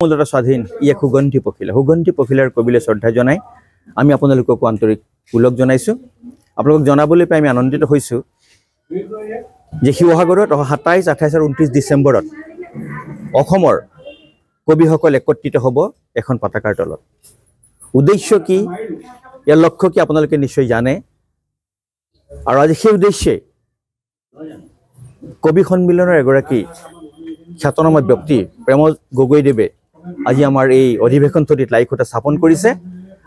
মূলতা স্বাধীন ই এক সুগন্ধি পখিলাৰ কবিলে শ্ৰদ্ধা জনাই আমি আপোনালোককো আন্তৰিক পুলক জনাইছোঁ আপোনালোকক জনাবলৈ পাই আমি আনন্দিত হৈছোঁ যে শিৱসাগৰত 27, 28 আৰু 29 ডিচেম্বৰত অসমৰ কবিসকল একত্ৰিত হ'ব এখন পতাকাৰ তলত উদ্দেশ্য কি ইয়াৰ লক্ষ্য কি আপোনালোকে নিশ্চয় জানে আৰু আজি সেই উদ্দেশ্যে কবি সন্মিলনৰ এগৰাকী খ্যাতনামা ব্যক্তি প্ৰেমজ গগৈদেৱে আজি আমাৰ এই অধিৱেশনটোত লাইখুটা স্থাপন কৰিছে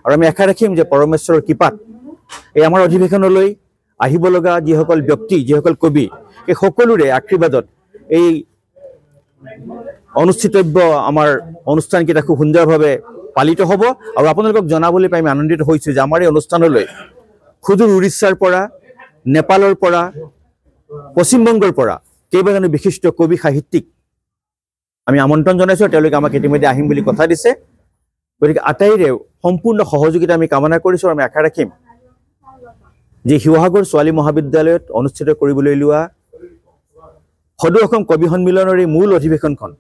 আৰু আমি আশা ৰাখিম যে পৰমেশ্বৰৰ কৃপাত এই আমাৰ অধিৱেশনলৈ আহিব লগা যিসকল ব্যক্তি যিসকল কবি এই সকলোৰে আশীৰ্বাদত এই অনুষ্ঠিতব্য আমাৰ অনুষ্ঠানকেইটা খুব সুন্দৰভাৱে পালিত হ'ব আৰু আপোনালোকক জনাবলৈ পাই আমি আনন্দিত হৈছোঁ যে আমাৰ এই অনুষ্ঠানলৈ সুদূৰ উৰিষ্যাৰ পৰা নেপালৰ পৰা পশ্চিমবংগৰ পৰা কেইবাজনো বিশিষ্ট কবি সাহিত্যিক আমি আমন্ত্ৰণ জনাইছোঁ তেওঁলোকে আমাক ইতিমধ্যে আহিম বুলি কথা দিছে গতিকে আটাইৰে সম্পূৰ্ণ সহযোগিতা আমি কামনা কৰিছোঁ আৰু আমি আশা ৰাখিম যে শিৱসাগৰ ছোৱালী মহাবিদ্যালয়ত অনুষ্ঠিত কৰিবলৈ লোৱা সদৌ অসম কবি সন্মিলনৰ এই মূল অধিৱেশনখন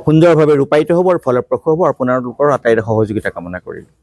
সুন্দৰভাৱে ৰূপায়িত হ'ব আৰু ফলপ্ৰসূ হ'ব আৰু আপোনালোকৰ আটাইৰে সহযোগিতা কামনা কৰিলোঁ